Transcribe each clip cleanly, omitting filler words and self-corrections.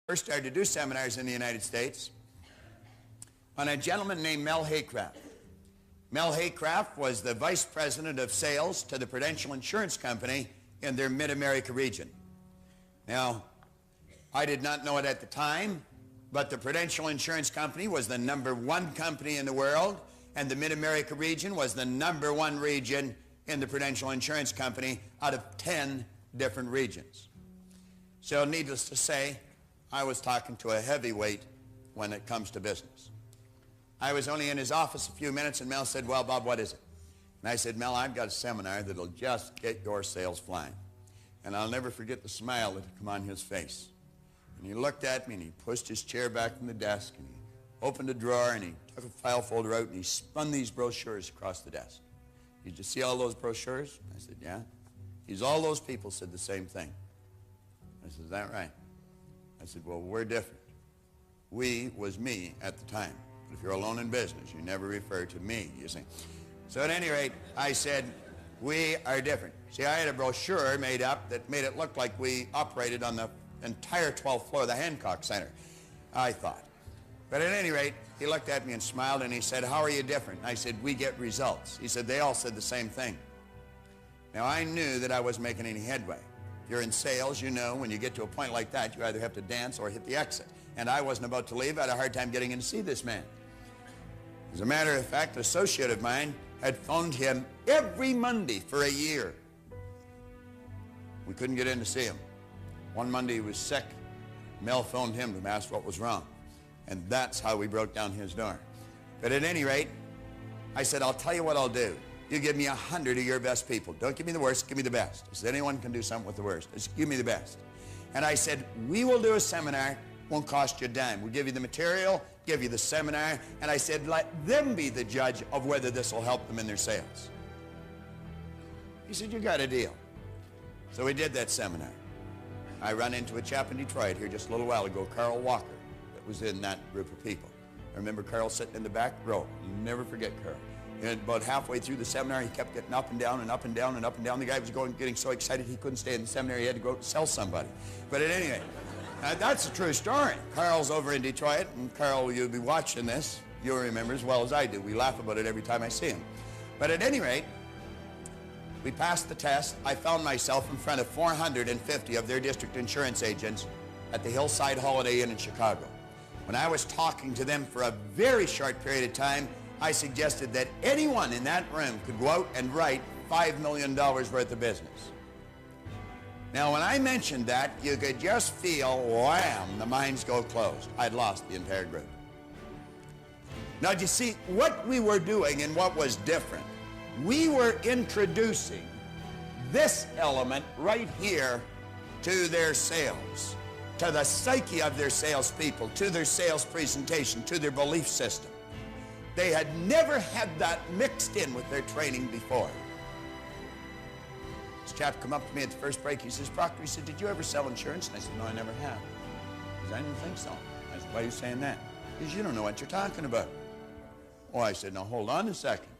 First started to do seminars in the United States on a gentleman named Mel Haycraft. Mel Haycraft was the vice president of sales to the Prudential Insurance Company in their Mid-America region. Now, I did not know it at the time, but the Prudential Insurance Company was the #1 company in the world, and the Mid-America region was the #1 region in the Prudential Insurance Company out of 10 different regions. So needless to say, I was talking to a heavyweight when it comes to business. I was only in his office a few minutes, and Mel said, "Well, Bob, what is it?" And I said, "Mel, I've got a seminar that'll just get your sales flying." And I'll never forget the smile that had come on his face. And he looked at me, and he pushed his chair back from the desk, and he opened a drawer, and he took a file folder out, and he spun these brochures across the desk. "Did you see all those brochures?" I said, "Yeah." He's all those people said the same thing. I said, "Is that right?" I said, "Well, we're different." We was me at the time. But if you're alone in business, you never refer to me, you see. So at any rate, I said, we are different. See, I had a brochure made up that made it look like we operated on the entire 12th floor of the Hancock Center, I thought. But at any rate, he looked at me and smiled, and he said, "How are you different?" I said, "We get results." He said, "They all said the same thing." Now, I knew that I wasn't making any headway. If you're in sales, you know when you get to a point like that, you either have to dance or hit the exit. And I wasn't about to leave. I had a hard time getting in to see this man. As a matter of fact, an associate of mine had phoned him every Monday for a year. We couldn't get in to see him. One Monday he was sick. Mel phoned him to ask what was wrong. And that's how we broke down his door. But at any rate, I said, "I'll tell you what I'll do. You give me 100 of your best people. Don't give me the worst, give me the best." He said, "Anyone can do something with the worst. Just give me the best." And I said, "We will do a seminar. Won't cost you a dime. We'll give you the material, give you the seminar." And I said, "Let them be the judge of whether this will help them in their sales." He said, "You got a deal." So we did that seminar. I ran into a chap in Detroit here just a little while ago, Carl Walker, that was in that group of people. I remember Carl sitting in the back row. I'll never forget Carl. And about halfway through the seminar, he kept getting up and down and up and down and up and down. The guy was getting so excited he couldn't stay in the seminar. He had to go out and sell somebody. But at any rate, that's a true story. Carl's over in Detroit, and Carl, you'll be watching this. You'll remember as well as I do. We laugh about it every time I see him. But at any rate, we passed the test. I found myself in front of 450 of their district insurance agents at the Hillside Holiday Inn in Chicago. When I was talking to them for a very short period of time, I suggested that anyone in that room could go out and write $5 million worth of business. Now, when I mentioned that, you could just feel, wham, the minds go closed. I'd lost the entire group. Now, do you see what we were doing and what was different? We were introducing this element right here to their sales, to the psyche of their salespeople, to their sales presentation, to their belief system. They had never had that mixed in with their training before. This chap come up to me at the first break. He says, "Proctor," he said, "did you ever sell insurance?" And I said, "No, I never have." He said, "I didn't think so." I said, "Why are you saying that?" He said, "You don't know what you're talking about." Oh, I said, "Now hold on a second.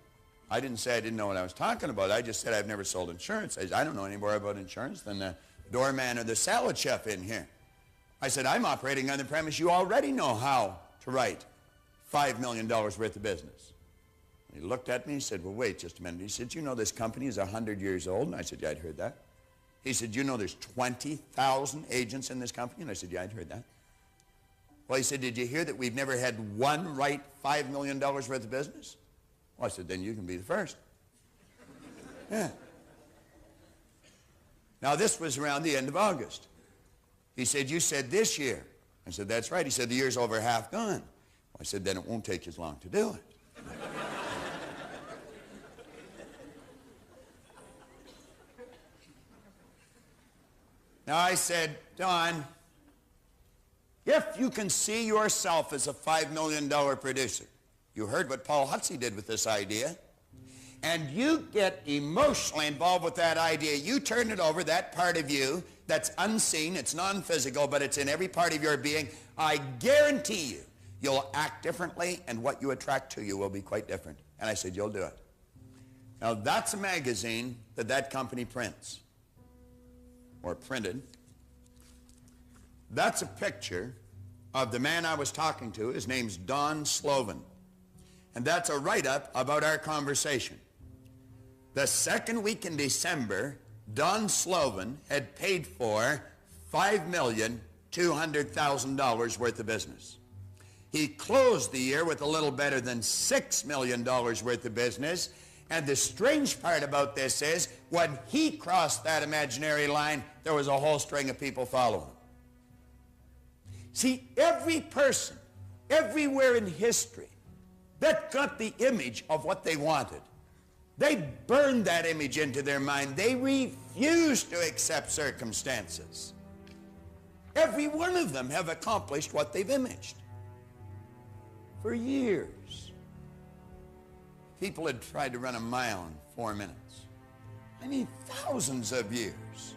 I didn't say I didn't know what I was talking about. I just said I've never sold insurance." I said, "I don't know any more about insurance than the doorman or the salad chef in here." I said, "I'm operating on the premise you already know how to write $5 million worth of business." And he looked at me and he said, "Well, wait just a minute." He said, "You know this company is 100 years old?" And I said, "Yeah, I'd heard that." He said, "You know there's 20,000 agents in this company?" And I said, "Yeah, I'd heard that." Well, he said, "Did you hear that we've never had one write $5 million worth of business?" Well, I said, "Then you can be the first." Yeah. Now, this was around the end of August. He said, "You said this year." I said, "That's right." He said, "The year's over half gone." I said, "Then it won't take as long to do it." Now I said, "Don, if you can see yourself as a $5 million producer," you heard what Paul Hutsey did with this idea, "and you get emotionally involved with that idea, you turn it over, that part of you that's unseen, it's non-physical, but it's in every part of your being, I guarantee you, you'll act differently, and what you attract to you will be quite different." And I said, "You'll do it." Now, that's a magazine that company prints, or printed. That's a picture of the man I was talking to. His name's Don Slovan. And that's a write-up about our conversation. The second week in December, Don Slovan had paid for $5,200,000 worth of business. He closed the year with a little better than $6 million worth of business. And the strange part about this is, when he crossed that imaginary line, there was a whole string of people following him. See, every person, everywhere in history, that got the image of what they wanted, they burned that image into their mind. They refused to accept circumstances. Every one of them have accomplished what they've imaged. For years, people had tried to run a mile in 4 minutes. I mean, thousands of years.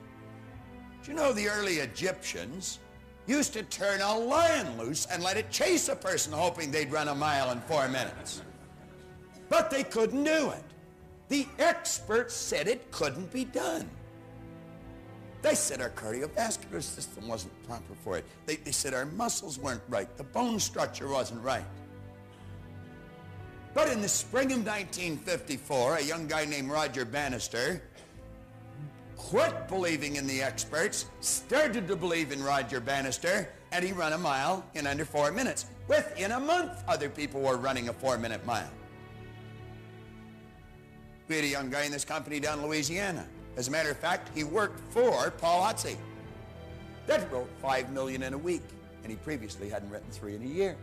Do you know the early Egyptians used to turn a lion loose and let it chase a person hoping they'd run a mile in 4 minutes? But they couldn't do it. The experts said it couldn't be done. They said our cardiovascular system wasn't proper for it. They said our muscles weren't right. The bone structure wasn't right. But in the spring of 1954, a young guy named Roger Bannister quit believing in the experts, started to believe in Roger Bannister, and he ran a mile in under 4 minutes. Within a month, other people were running a 4-minute mile. We had a young guy in this company down in Louisiana. As a matter of fact, he worked for Paul Otze. That wrote $5 million in a week, and he previously hadn't written 3 in a year.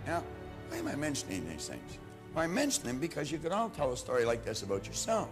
Now, why am I mentioning these things? Well, I mention them because you could all tell a story like this about yourself.